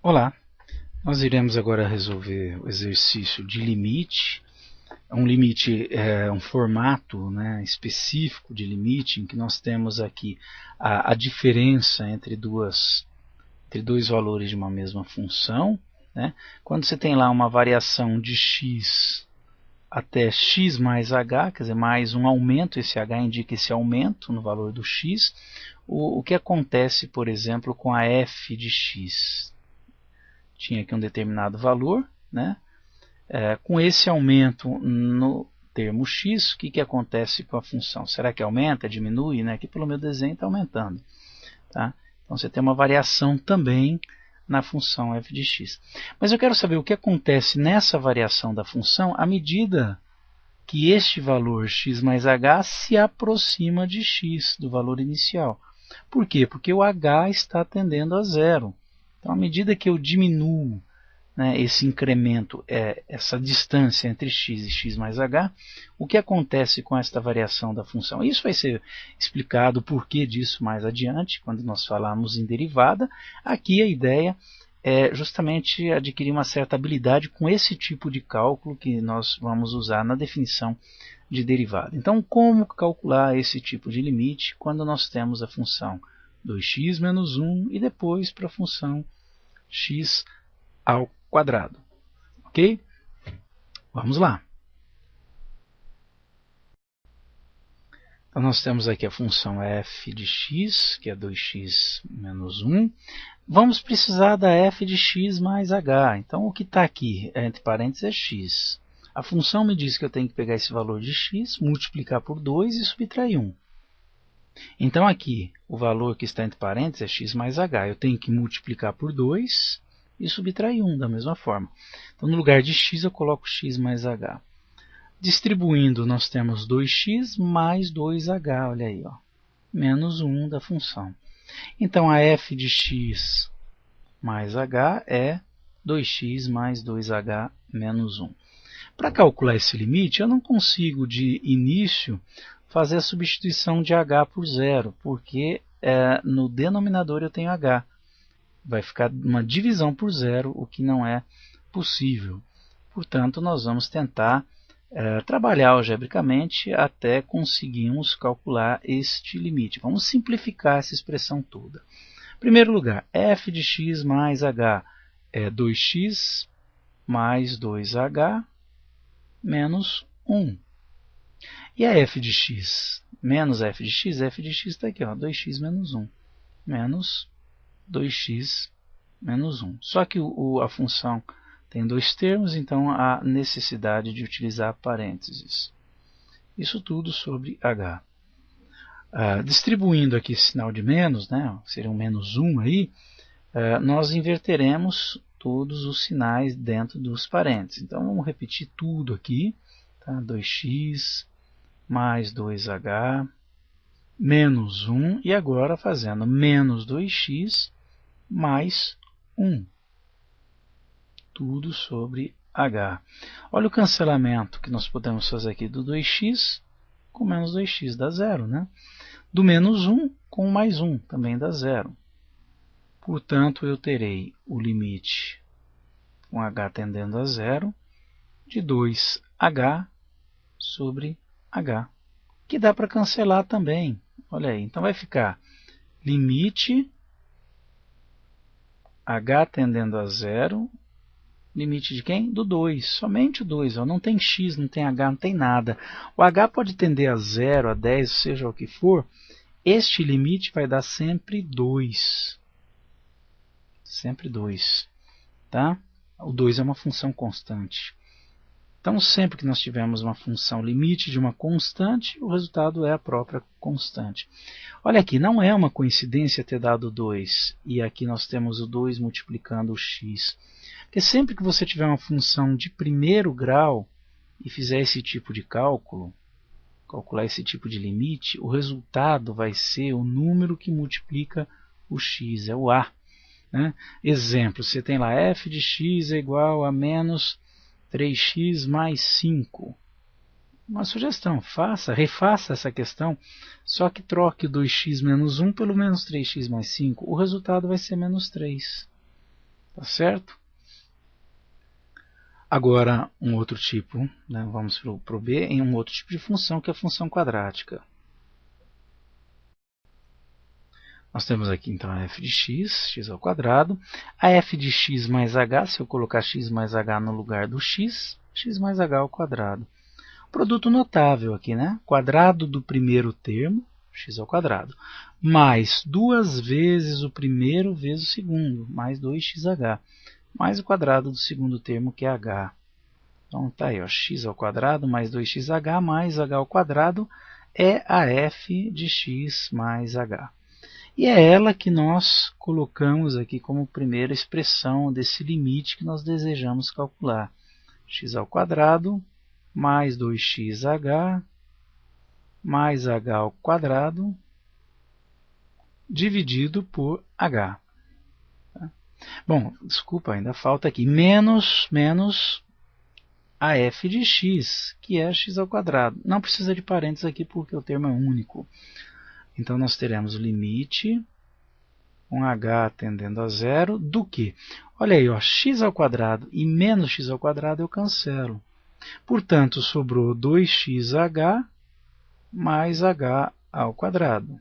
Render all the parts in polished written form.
Olá, nós iremos agora resolver o exercício de limite. Um limite é um formato, né, específico de limite em que nós temos aqui a diferença entre dois valores de uma mesma função. Né? Quando você tem lá uma variação de x até x mais h, quer dizer, mais um aumento, esse h indica esse aumento no valor do x. O que acontece, por exemplo, com a f de x? Tinha aqui um determinado valor, né? Com esse aumento no termo x, o que acontece com a função? Será que aumenta, diminui? Né? Aqui pelo meu desenho está aumentando. Tá? Então você tem uma variação também na função f de x. Mas eu quero saber o que acontece nessa variação da função à medida que este valor x mais h se aproxima de x, do valor inicial. Por quê? Porque o h está tendendo a zero. Então, à medida que eu diminuo, né, esse incremento, essa distância entre x e x mais h, o que acontece com esta variação da função? Isso vai ser explicado o porquê disso mais adiante, quando nós falarmos em derivada. Aqui a ideia é justamente adquirir uma certa habilidade com esse tipo de cálculo que nós vamos usar na definição de derivada. Então, como calcular esse tipo de limite quando nós temos a função 2x menos 1 e depois para a função x ao quadrado. Ok? Vamos lá. Então, nós temos aqui a função f de x, que é 2x menos 1. Vamos precisar da f de x mais h. Então, o que está aqui, entre parênteses, é x. A função me diz que eu tenho que pegar esse valor de x, multiplicar por 2 e subtrair 1. Então, aqui, o valor que está entre parênteses é x mais h. Eu tenho que multiplicar por 2 e subtrair 1 da mesma forma. Então, no lugar de x, eu coloco x mais h. Distribuindo, nós temos 2x mais 2h, olha aí, ó, menos 1 da função. Então, a f de x mais h é 2x mais 2h menos 1. Para calcular esse limite, eu não consigo de início fazer a substituição de h por zero, porque no denominador eu tenho h. Vai ficar uma divisão por zero, o que não é possível. Portanto, nós vamos tentar trabalhar algebricamente até conseguirmos calcular este limite. Vamos simplificar essa expressão toda. Em primeiro lugar, f de x mais h é 2x mais 2h menos 1. E a f de x menos f de x está aqui, ó, 2x menos 1, menos 2x menos 1. Só que a função tem dois termos, então há necessidade de utilizar parênteses. Isso tudo sobre h. Distribuindo aqui esse sinal de menos, né, seria um menos 1 aí, nós inverteremos todos os sinais dentro dos parênteses. Então vamos repetir tudo aqui. Tá? 2x mais 2h menos 1, e agora fazendo menos 2x mais 1. Tudo sobre h. Olha o cancelamento que nós podemos fazer aqui do 2x com menos 2x, dá zero. Né? Do menos 1 com mais 1, também dá zero. Portanto, eu terei o limite com h tendendo a zero de 2h sobre h, que dá para cancelar também. Olha aí, então vai ficar limite h tendendo a zero, limite de quem? Do 2, somente o 2, ó. Não tem x, não tem h, não tem nada. O h pode tender a 0, a 10, seja o que for, este limite vai dar sempre 2. Sempre 2. Tá? O 2 é uma função constante. Então, sempre que nós tivermos uma função limite de uma constante, o resultado é a própria constante. Olha aqui, não é uma coincidência ter dado 2, e aqui nós temos o 2 multiplicando o x. Porque sempre que você tiver uma função de primeiro grau e fizer esse tipo de cálculo, calcular esse tipo de limite, o resultado vai ser o número que multiplica o x, é o a. Né? Exemplo, você tem lá f de x é igual a menos 3x mais 5. Uma sugestão, refaça essa questão, só que troque o 2x menos 1 pelo menos 3x mais 5. O resultado vai ser menos 3. Tá certo? Agora, um outro tipo, né, vamos para o B, em um outro tipo de função, que é a função quadrática. Nós temos aqui então a f de x, x ao quadrado, a f de x mais h, se eu colocar x mais h no lugar do x, x mais h ao quadrado. Produto notável aqui, né? Quadrado do primeiro termo, x ao quadrado, mais duas vezes o primeiro vezes o segundo, mais 2xh, mais o quadrado do segundo termo, que é h. Então tá aí, ó, x ao quadrado mais 2xh mais h ao quadrado é a f de x mais h. E é ela que nós colocamos aqui como primeira expressão desse limite que nós desejamos calcular. X ao quadrado mais 2xh mais h ao quadrado dividido por h. Bom, desculpa, ainda falta aqui menos a f de x, que é x ao quadrado. Não precisa de parênteses aqui porque o termo é único. Então nós teremos o limite com h tendendo a zero do que? Olha aí, ó, x ao quadrado e menos x ao quadrado eu cancelo. Portanto, sobrou 2xh mais h ao quadrado,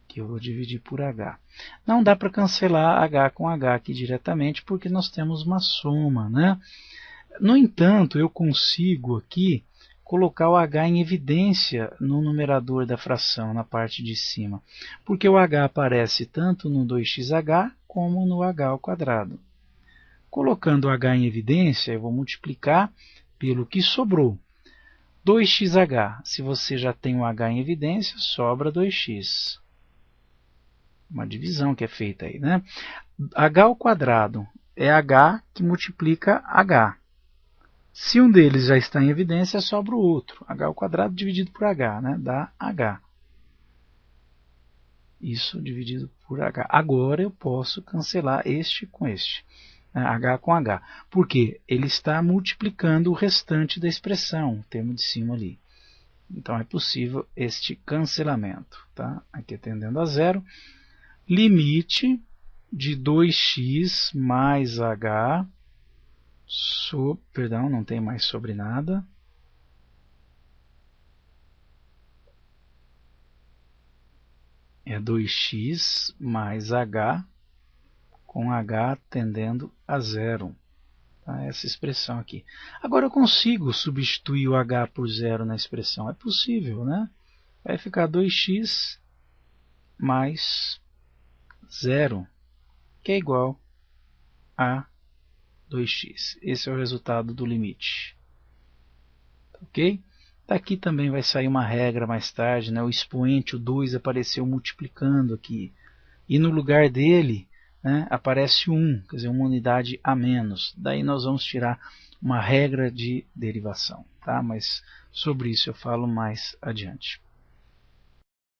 que eu vou dividir por h. Não dá para cancelar h com h aqui diretamente, porque nós temos uma soma, né? No entanto, eu consigo aqui colocar o h em evidência no numerador da fração, na parte de cima, porque o h aparece tanto no 2xh como no h ao quadrado. Colocando o h em evidência, eu vou multiplicar pelo que sobrou. 2xh, se você já tem o h em evidência, sobra 2x. Uma divisão que é feita aí, né? H ao quadrado é h que multiplica h. Se um deles já está em evidência, sobra o outro. H ao quadrado dividido por h, né? Dá h. Isso dividido por h. Agora eu posso cancelar este com este. H com h. Por quê? Ele está multiplicando o restante da expressão, o termo de cima ali. Então é possível este cancelamento. Tá? Aqui tendendo a zero. Limite de 2x mais h, perdão, não tem mais sobre nada. É 2x mais h, com h tendendo a zero. Tá? Essa expressão aqui. Agora eu consigo substituir o h por zero na expressão. É possível, né? Vai ficar 2x mais zero, que é igual a 2x. Esse é o resultado do limite. Ok? Daqui também vai sair uma regra mais tarde, né? O expoente, o 2, apareceu multiplicando aqui. E no lugar dele, né, aparece 1, quer dizer, uma unidade a menos. Daí nós vamos tirar uma regra de derivação. Tá? Mas sobre isso eu falo mais adiante.